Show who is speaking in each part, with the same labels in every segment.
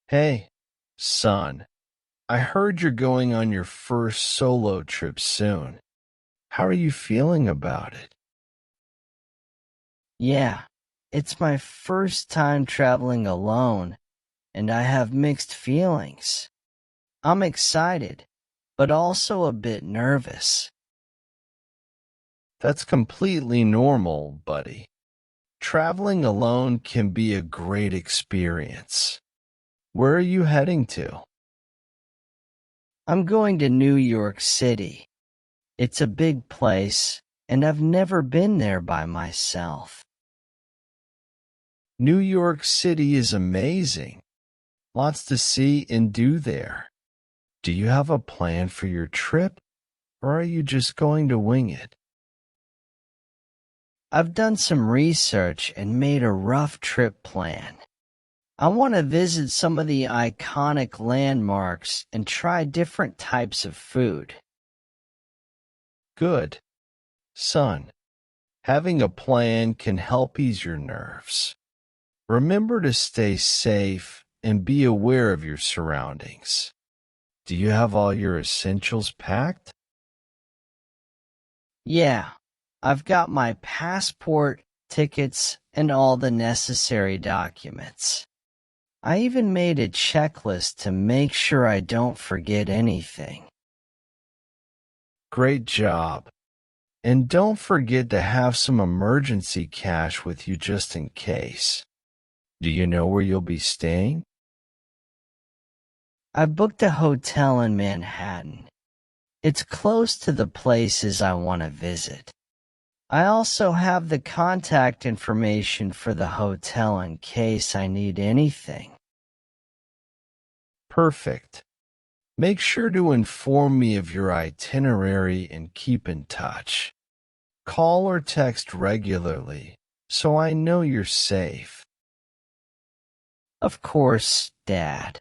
Speaker 1: Hey, son, I heard you're going on your first solo trip soon. How are you feeling about it?
Speaker 2: Yeah, it's my first time traveling alone, and I have mixed feelings. I'm excited, but also a bit nervous.
Speaker 1: That's completely normal, buddy. Traveling alone can be a great experience. Where are you heading to?
Speaker 2: I'm going to New York City. It's a big place, and I've never been there by myself.
Speaker 1: New York City is amazing. Lots to see and do there. Do you have a plan for your trip, or are you just going to wing it?
Speaker 2: I've done some research and made a rough trip plan. I want to visit some of the iconic landmarks and try different types of food.
Speaker 1: Good. Son, having a plan can help ease your nerves. Remember to stay safe and be aware of your surroundings. Do you have all your essentials packed?
Speaker 2: Yeah, I've got my passport, tickets, and all the necessary documents. I even made a checklist to make sure I don't forget anything.
Speaker 1: Great job. And don't forget to have some emergency cash with you just in case. Do you know where you'll be staying?
Speaker 2: I booked a hotel in Manhattan. It's close to the places I want to visit. I also have the contact information for the hotel in case I need anything.
Speaker 1: Perfect. Make sure to inform me of your itinerary and keep in touch. Call or text regularly so I know you're safe.
Speaker 2: Of course, Dad.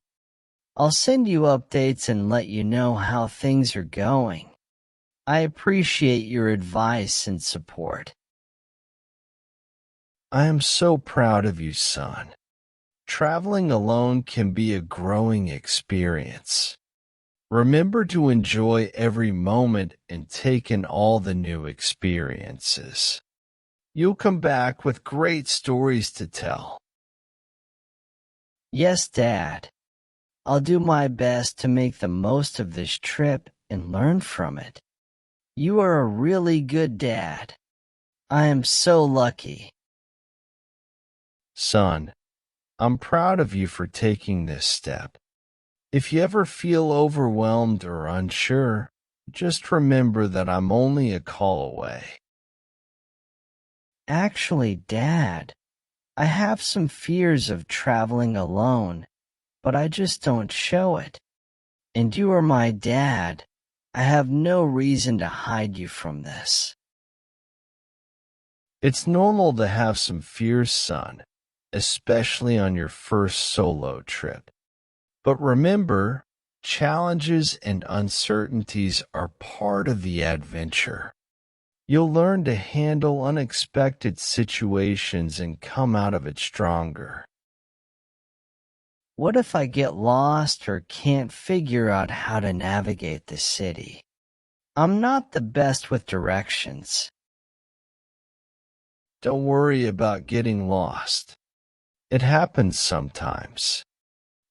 Speaker 2: I'll send you updates and let you know how things are going. I appreciate your advice and support.
Speaker 1: I am so proud of you, son. Traveling alone can be a growing experience. Remember to enjoy every moment and take in all the new experiences. You'll come back with great stories to tell.
Speaker 2: Yes, Dad. I'll do my best to make the most of this trip and learn from it. You are a really good dad. I am so lucky.
Speaker 1: Son, I'm proud of you for taking this step. If you ever feel overwhelmed or unsure, just remember that I'm only a call away.
Speaker 2: Actually, Dad, I have some fears of traveling alone, but I just don't show it. And you are my dad. I have no reason to hide you from this.
Speaker 1: It's normal to have some fears, son, especially on your first solo trip. But remember, challenges and uncertainties are part of the adventure. You'll learn to handle unexpected situations and come out of it stronger.
Speaker 2: What if I get lost or can't figure out how to navigate the city? I'm not the best with directions.
Speaker 1: Don't worry about getting lost. It happens sometimes.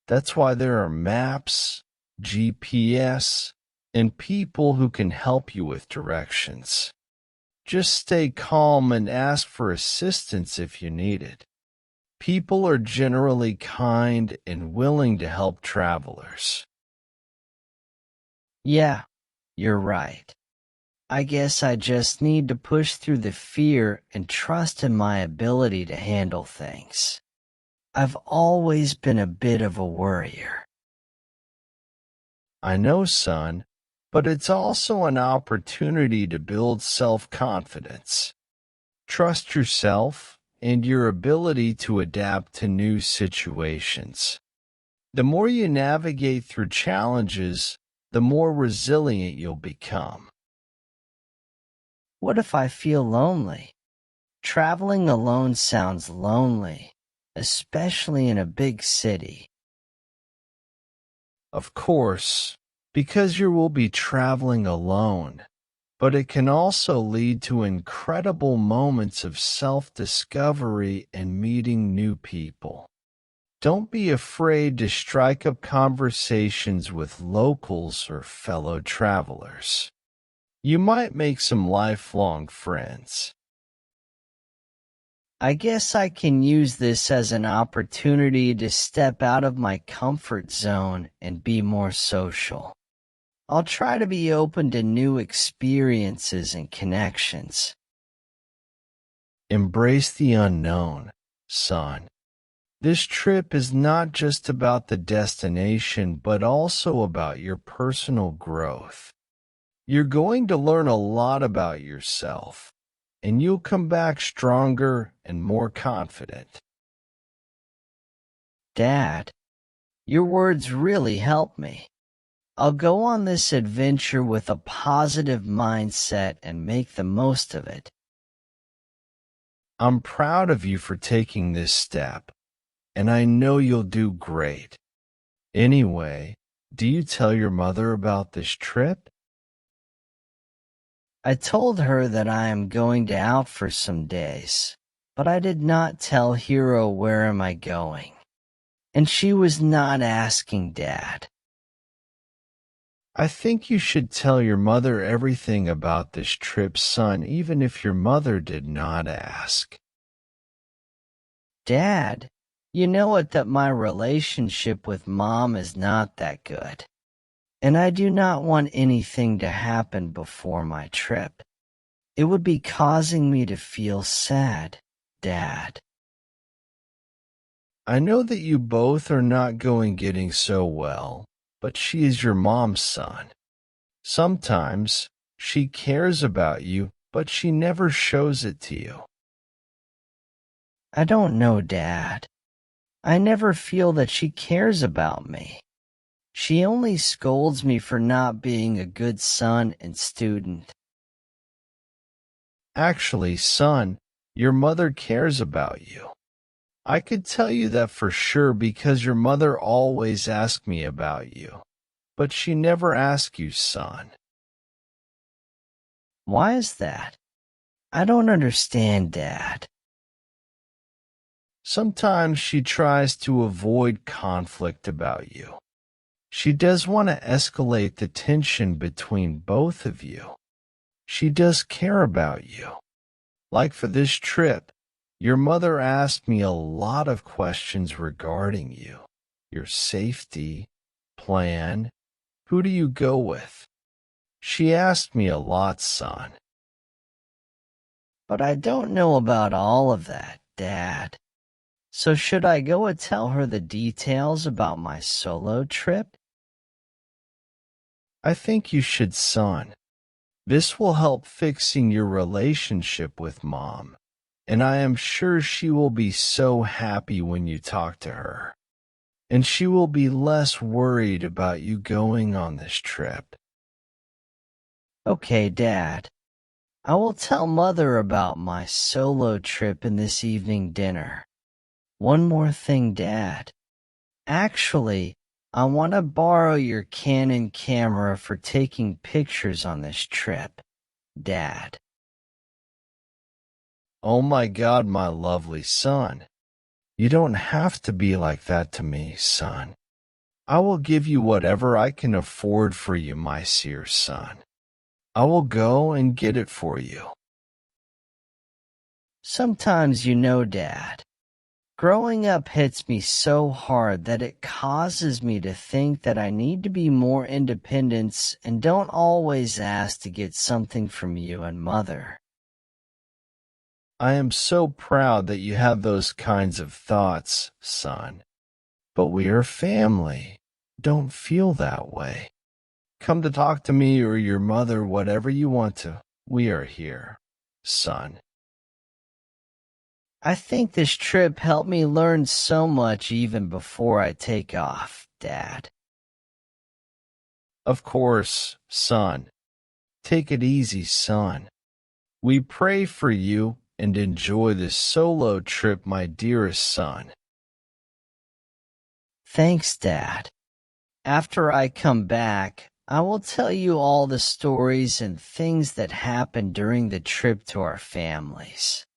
Speaker 1: That's why there are maps, GPS, and people who can help you with directions. Just stay calm and ask for assistance if you need it. People are generally kind and willing to help travelers.
Speaker 2: Yeah, you're right. I guess I just need to push through the fear and trust in my ability to handle things. I've always been a bit of a worrier.
Speaker 1: I know, son, but it's also an opportunity to build self-confidence. Trust yourself and your ability to adapt to new situations. The more you navigate through challenges, the more resilient you'll become.
Speaker 2: What if I feel lonely? Traveling alone sounds lonely, especially in a big city.
Speaker 1: Of course, because you will be traveling alone, but it can also lead to incredible moments of self-discovery and meeting new people. Don't be afraid to strike up conversations with locals or fellow travelers. You might make some lifelong friends.
Speaker 2: I guess I can use this as an opportunity to step out of my comfort zone and be more social. I'll try to be open to new experiences and connections.
Speaker 1: Embrace the unknown, son. This trip is not just about the destination, but also about your personal growth. You're going to learn a lot about yourself, and you'll come back stronger and more confident.
Speaker 2: Dad, your words really help me. I'll go on this adventure with a positive mindset and make the most of it.
Speaker 1: I'm proud of you for taking this step, and I know you'll do great. Anyway, do you tell your mother about this trip?
Speaker 2: I told her that I am going out for some days, but I did not tell Hero where am I going. And she was not asking Dad.
Speaker 1: I think you should tell your mother everything about this trip, son, even if your mother did not ask.
Speaker 2: Dad, you know it that my relationship with Mom is not that good. And I do not want anything to happen before my trip. It would be causing me to feel sad, Dad.
Speaker 1: I know that you both are not getting so well, but she is your mom's son. Sometimes she cares about you, but she never shows it to you.
Speaker 2: I don't know, Dad. I never feel that she cares about me. She only scolds me for not being a good son and student.
Speaker 1: Actually, son, your mother cares about you. I could tell you that for sure because your mother always asked me about you, but she never asked you, son.
Speaker 2: Why is that? I don't understand, Dad.
Speaker 1: Sometimes she tries to avoid conflict about you. She does want to escalate the tension between both of you. She does care about you. Like for this trip, your mother asked me a lot of questions regarding you, your safety, plan, who do you go with? She asked me a lot, son.
Speaker 2: But I don't know about all of that, Dad. So should I go and tell her the details about my solo trip?
Speaker 1: I think you should, son. This will help fixing your relationship with Mom, and I am sure she will be so happy when you talk to her. And she will be less worried about you going on this trip.
Speaker 2: Okay, Dad. I will tell Mother about my solo trip in this evening dinner. One more thing, Dad. Actually, I want to borrow your Canon camera for taking pictures on this trip, Dad.
Speaker 1: Oh my God, my lovely son. You don't have to be like that to me, son. I will give you whatever I can afford for you, my dear son. I will go and get it for you.
Speaker 2: Sometimes Dad, growing up hits me so hard that it causes me to think that I need to be more independent and don't always ask to get something from you and Mother.
Speaker 1: I am so proud that you have those kinds of thoughts, son. But we are family. Don't feel that way. Come to talk to me or your mother, whatever you want to. We are here, son.
Speaker 2: I think this trip helped me learn so much even before I take off, Dad.
Speaker 1: Of course, son. Take it easy, son. We pray for you and enjoy this solo trip, my dearest son.
Speaker 2: Thanks, Dad. After I come back, I will tell you all the stories and things that happened during the trip to our families.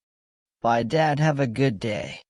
Speaker 2: Bye, Dad. Have a good day.